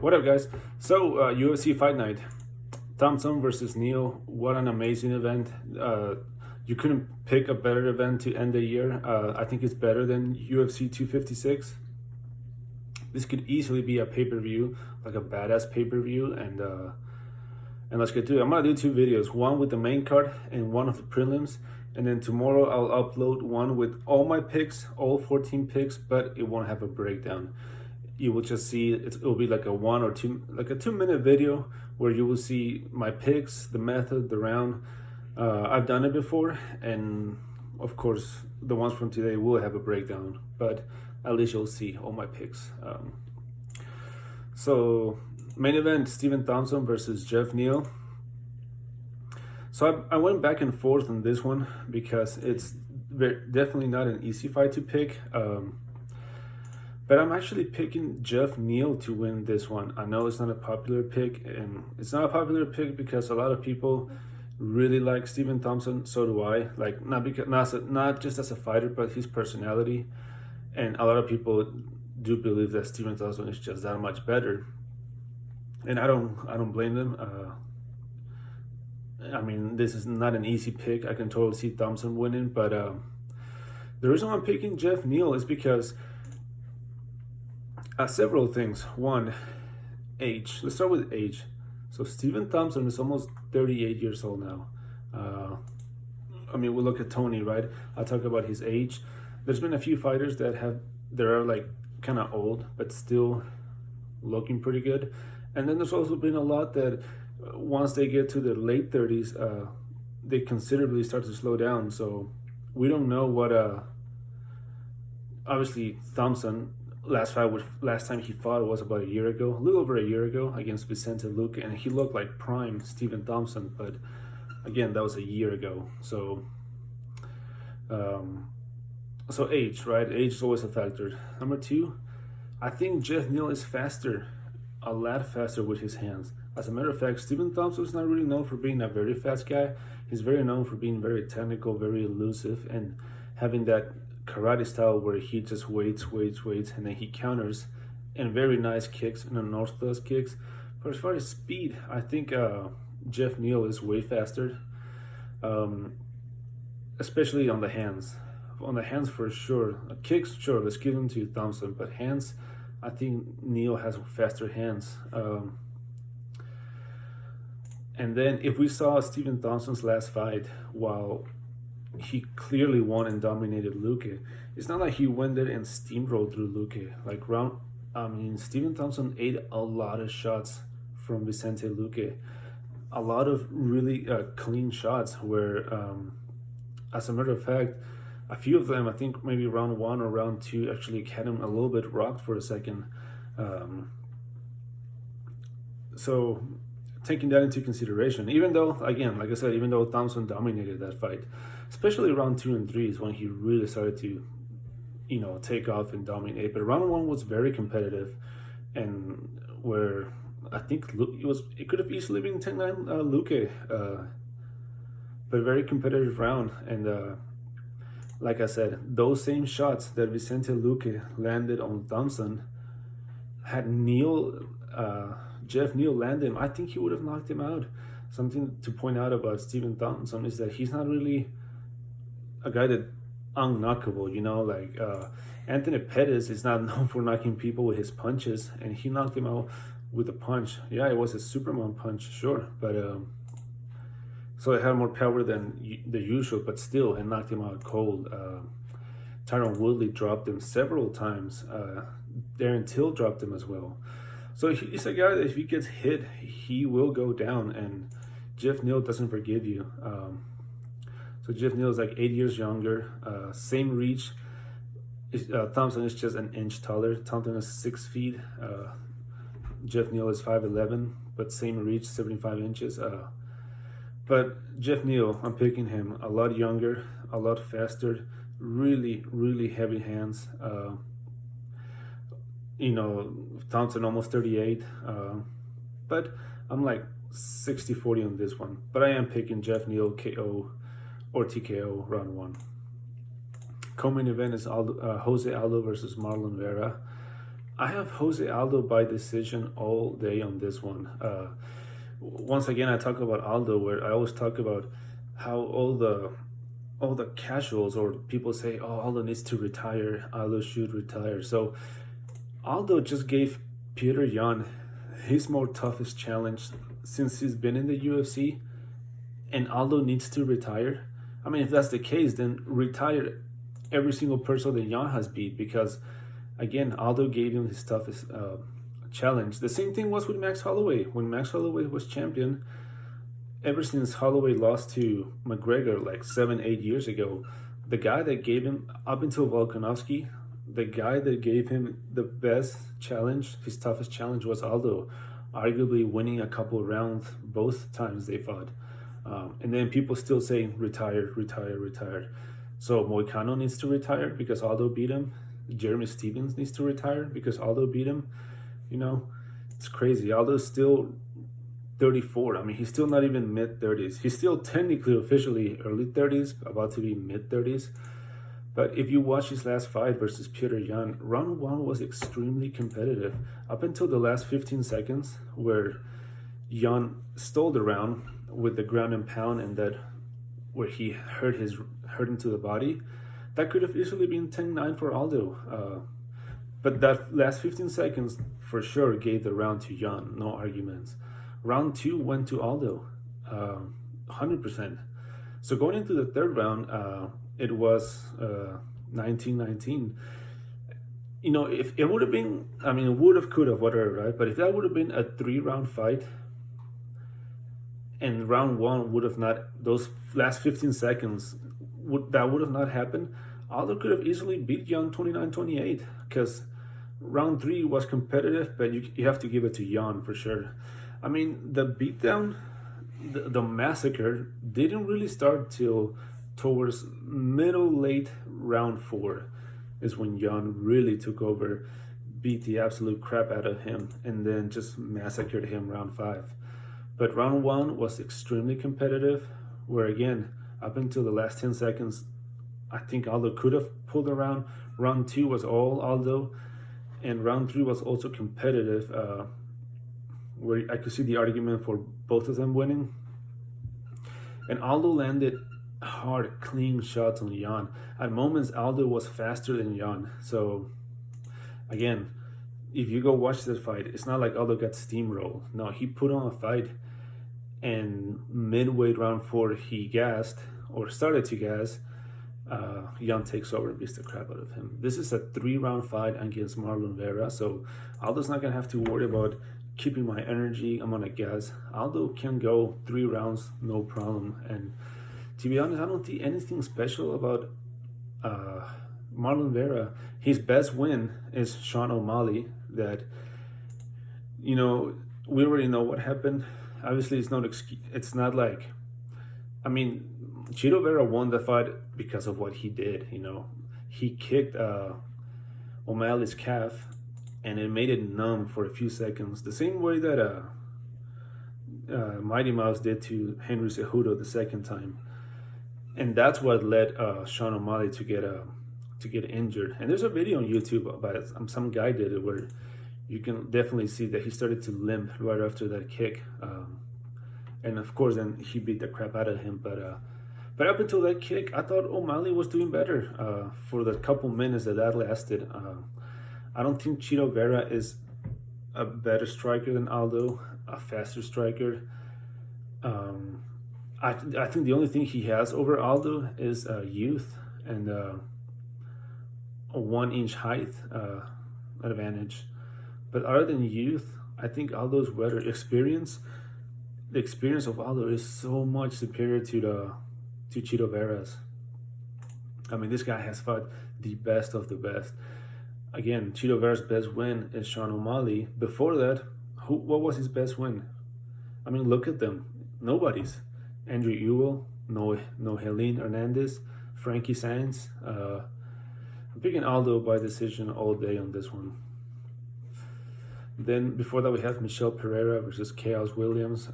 What up, guys? So, UFC Fight Night, Thompson versus Neal. What an amazing event! You couldn't pick a better event to end the year. I think it's better than UFC 256. This could easily be a pay-per-view, like a badass pay-per-view, and let's get to it. I'm gonna do two videos, one with the main card and one of the prelims, and then tomorrow I'll upload one with all my picks, all 14 picks, but it won't have a breakdown. You will just see it'll be like a 2-minute video where you will see my picks, the method, the round. I've done it before, and of course the ones from today will have a breakdown, but at least you'll see all my picks. So main event, Stephen Thompson versus Jeff Neal. So I went back and forth on this one because it's definitely not an easy fight to pick. But I'm actually picking Jeff Neal to win this one. I know it's not a popular pick, and it's not a popular pick because a lot of people really like Stephen Thompson. So do I. Like not just as a fighter, but his personality. And a lot of people do believe that Stephen Thompson is just that much better. And I don't blame them. I mean, this is not an easy pick. I can totally see Thompson winning, but the reason why I'm picking Jeff Neal is because several things. One, age. Let's start with age. So Stephen Thompson is almost 38 years old now. I mean, we look at Tony, right? I talk about his age. There's been a few fighters that are like kind of old, but still looking pretty good. And then there's also been a lot that once they get to the late 30s, they considerably start to slow down. So we don't know what. Obviously, Thompson. Last time he fought was about a year ago, a little over a year ago, against Vicente Luque, and he looked like prime Stephen Thompson, but again, that was a year ago. So so age, right? Age is always a factor. Number two, I think Jeff Neal is faster, a lot faster with his hands. As a matter of fact, Stephen Thompson is not really known for being a very fast guy. He's very known for being very technical, very elusive, and having that karate style where he just waits, and then he counters, and very nice kicks and unorthodox kicks. But as far as speed, I think Jeff Neal is way faster, especially on the hands. On the hands for sure. Kicks, sure, let's give them to Thompson, but hands, I think Neal has faster hands. And then if we saw Stephen Thompson's last fight, while he clearly won and dominated Luque, it's not like he went there and steamrolled through Luque. Stephen Thompson ate a lot of shots from Vicente Luque, a lot of really clean shots where, as a matter of fact, a few of them, I think maybe round 1 or round 2, actually had him a little bit rocked for a second. So taking that into consideration, even though, again, like I said, even though Thompson dominated that fight, especially round 2 and 3 is when he really started to, take off and dominate. But round 1 was very competitive, and where I think it could have easily been 10-9 Luque, but very competitive round. And like I said, those same shots that Vicente Luque landed on Thompson, had Jeff Neal landed him, I think he would have knocked him out. Something to point out about Stephen Thompson is that he's not really a guy that unknockable, like Anthony Pettis is not known for knocking people with his punches, and he knocked him out with a punch. Yeah, it was a Superman punch, sure, but so it had more power than the usual, but still, it knocked him out cold. Tyron Woodley dropped him several times. Darren Till dropped him as well. So he's a guy that if he gets hit, he will go down, and Jeff Neal doesn't forgive you. So Jeff Neal is like 8 years younger, same reach. Thompson is just an inch taller. Thompson is 6 feet. Jeff Neal is 5'11", but same reach, 75 inches. But Jeff Neal, I'm picking him. A lot younger, a lot faster, really, really heavy hands. Thompson almost 38, but I'm like 60-40 on this one. But I am picking Jeff Neal KO or TKO round 1. Co-main event is Jose Aldo versus Marlon Vera. I have Jose Aldo by decision all day on this one. Once again, I talk about Aldo, where I always talk about how all the casuals or people say, "Oh, Aldo needs to retire. Aldo should retire." So Aldo just gave Peter Yan his more toughest challenge since he's been in the UFC, and Aldo needs to retire. I mean, if that's the case, then retire every single person that Yan has beat, because again, Aldo gave him his toughest challenge. The same thing was with Max Holloway. When Max Holloway was champion, ever since Holloway lost to McGregor like 7-8 years ago, the guy that gave him, up until Volkanovski, the guy that gave him the best challenge, his toughest challenge, was Aldo, arguably winning a couple of rounds both times they fought. And then people still saying retired, retired, retired. So Moicano needs to retire because Aldo beat him. Jeremy Stevens needs to retire because Aldo beat him. You know, it's crazy. Aldo's still 34. I mean, he's still not even mid-30s. He's still technically, officially early 30s, about to be mid-30s. But if you watch his last fight versus Peter Yan, round one was extremely competitive up until the last 15 seconds, where Yan stole the round with the ground and pound, and that where he hurt into the body. That could have easily been 10-9 for Aldo. But that last 15 seconds for sure gave the round to Yan, no arguments. Round two went to Aldo, 100%. So going into the third round, it was 19-19. You know, if it would have been, I mean, it would have, could have, whatever, right? But if that would have been a 3-round fight, and round one would have not, those last 15 seconds, would have not happened, Aldo could have easily beat Yan 29-28, because round three was competitive, but you have to give it to Yan for sure. I mean, the beatdown, the massacre didn't really start till towards late round four is when Yan really took over, beat the absolute crap out of him, and then just massacred him round five. But round one was extremely competitive, where again, up until the last 10 seconds, I think Aldo could have pulled around. Round two was all Aldo, and round three was also competitive, where I could see the argument for both of them winning. And Aldo landed hard, clean shots on Yan. At moments, Aldo was faster than Yan. So, again, if you go watch this fight, it's not like Aldo got steamrolled. No, he put on a fight, and midway round four, he gassed, or started to gas. Yan takes over and beats the crap out of him. This is a 3-round fight against Marlon Vera, so Aldo's not going to have to worry about keeping my energy. I'm on a gas. Aldo can go 3 rounds, no problem. And to be honest, I don't see anything special about Marlon Vera. His best win is Sean O'Malley. That, you know, we already know what happened. Obviously, it's not like, I mean, Chito Vera won the fight because of what he did. You know, he kicked O'Malley's calf, and it made it numb for a few seconds, the same way that Mighty Mouse did to Henry Cejudo the second time, and that's what led Sean O'Malley to get injured. And there's a video on YouTube about it. Some guy did it, where you can definitely see that he started to limp right after that kick, and of course then he beat the crap out of him. But up until that kick, I thought O'Malley was doing better for the couple minutes that lasted. I don't think Chito Vera is a better striker than Aldo, a faster striker. I think the only thing he has over Aldo is youth and a 1-inch height advantage. But other than youth, I think Aldo's better experience. The experience of Aldo is so much superior to Chito Vera's. I mean, this guy has fought the best of the best. Again, Chito Vera's best win is Sean O'Malley. Before that, what was his best win? I mean, look at them. Nobody's. Andrew Ewell, Nohelin Hernandez, Frankie Sainz. I'm picking Aldo by decision all day on this one. Then before that, we have Michelle Pereira versus Chaos Williams.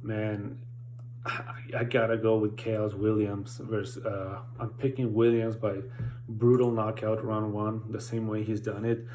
Man, I gotta go with Chaos Williams versus. I'm picking Williams by brutal knockout round one, the same way he's done it.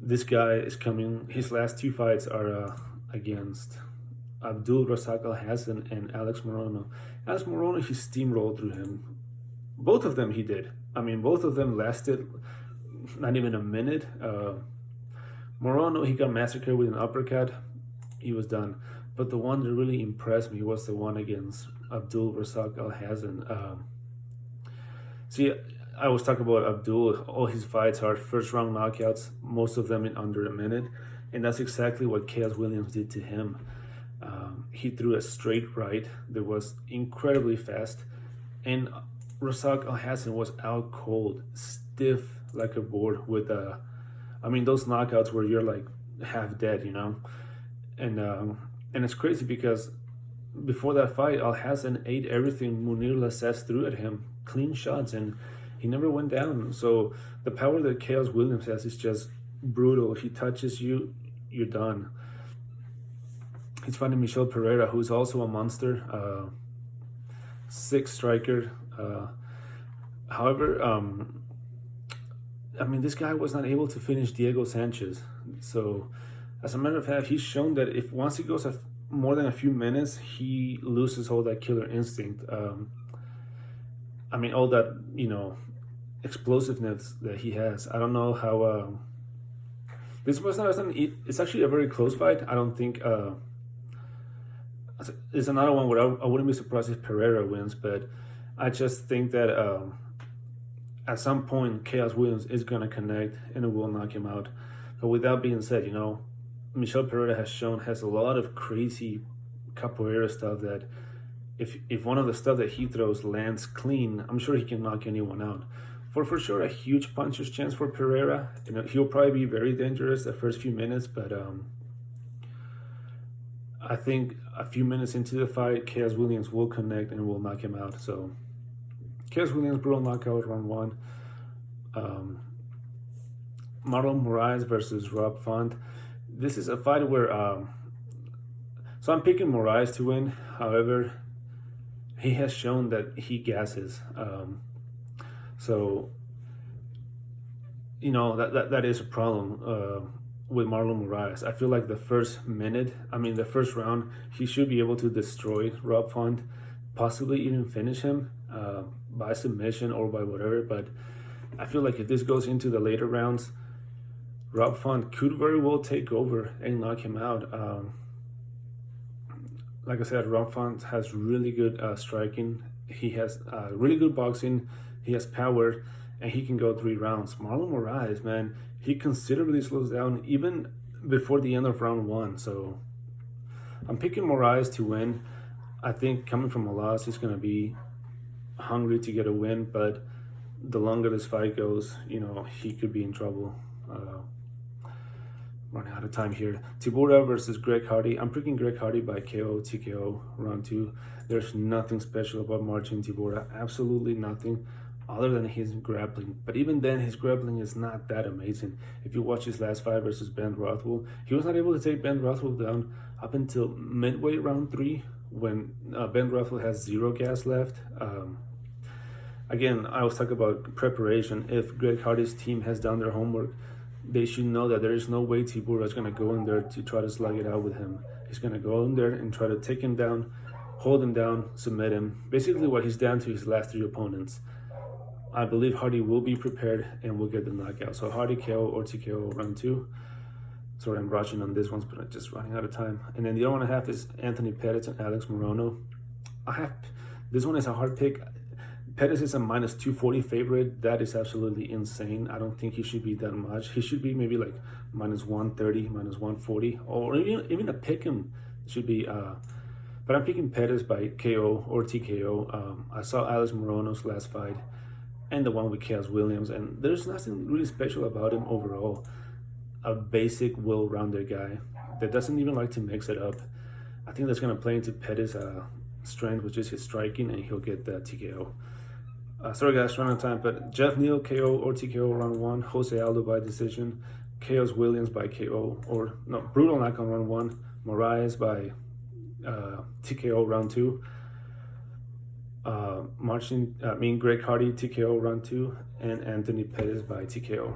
This guy is coming. His last two fights are against Abdul Razak Al Hassan and Alex Morono. Alex Morono, he steamrolled through him. Both of them he did. I mean, both of them lasted not even a minute. Morono, he got massacred with an uppercut. He was done. But the one that really impressed me was the one against Abdul Razak Al Hassan. See, I was talking about Abdul. All his fights are first round knockouts, most of them in under a minute. And that's exactly what Chaos Williams did to him. He threw a straight right that was incredibly fast. And Razak Al Hassan was out cold, stiff like a board with I mean, those knockouts where you're like half dead, you know? And it's crazy because before that fight, Al Hassan ate everything Munir Lassez threw at him, clean shots, and he never went down. So the power that Chaos Williams has is just brutal. He touches you, you're done. He's fighting Michel Pereira, who's also a monster, sick striker. However, I mean, this guy was not able to finish Diego Sanchez. So, as a matter of fact, he's shown that if once he goes more than a few minutes, he loses all that killer instinct. I mean, all that, you know, explosiveness that he has. I don't know how. This was not. It's actually a very close fight. I don't think. It's another one where I wouldn't be surprised if Pereira wins, but I just think that at some point Chaos Williams is gonna connect and it will knock him out. But with that being said, you know, Michel Pereira has a lot of crazy capoeira stuff that if one of the stuff that he throws lands clean, I'm sure he can knock anyone out. For sure, a huge puncher's chance for Pereira. You know, he'll probably be very dangerous the first few minutes, but I think a few minutes into the fight, Chaos Williams will connect and will knock him out. So, Chaos Williams brutal knockout round one. Marlon Moraes versus Rob Font. This is a fight where, so I'm picking Moraes to win. However, he has shown that he gasses. So, you know, that is a problem with Marlon Moraes. I feel like the first round, he should be able to destroy Rob Font, possibly even finish him by submission or by whatever. But I feel like if this goes into the later rounds, Rob Font could very well take over and knock him out. Like I said, Rob Font has really good striking. He has really good boxing. He has power, and he can go 3 rounds. Marlon Moraes, man, he considerably slows down even before the end of round 1. So I'm picking Moraes to win. I think coming from a loss, he's going to be hungry to get a win, but the longer this fight goes, you know, he could be in trouble. Running out of time here. Tybura versus Greg Hardy. I'm picking Greg Hardy by KO, TKO, round 2. There's nothing special about Marcin Tybura. Absolutely nothing other than his grappling. But even then, his grappling is not that amazing. If you watch his last fight versus Ben Rothwell, he was not able to take Ben Rothwell down up until midway round 3 when Ben Rothwell has 0 gas left. Again, I was talking about preparation. If Greg Hardy's team has done their homework, they should know that there is no way Tybura is going to go in there to try to slug it out with him. He's going to go in there and try to take him down, hold him down, submit him. Basically what he's done to his last 3 opponents. I believe Hardy will be prepared and will get the knockout. So Hardy KO or TKO round 2. Sorry, I'm rushing on this one, but I'm just running out of time. And then the other one I have is Anthony Pettis and Alex Morono. This one is a hard pick. Pettis is a minus 240 favorite. That is absolutely insane. I don't think he should be that much. He should be maybe like minus 130, minus 140, or even a pick him should be. But I'm picking Pettis by KO or TKO. I saw Alex Morono's last fight and the one with Chaos Williams, and there's nothing really special about him overall. A basic, well-rounded guy that doesn't even like to mix it up. I think that's going to play into Pettis' strength, which is his striking, and he'll get the TKO. Sorry guys, running out of time, but Jeff Neal KO or TKO round 1, Jose Aldo by decision, Chaos Williams by KO, or no, brutal knockout round 1, Moraes by TKO round 2. Greg Hardy TKO round 2, and Anthony Pettis by TKO.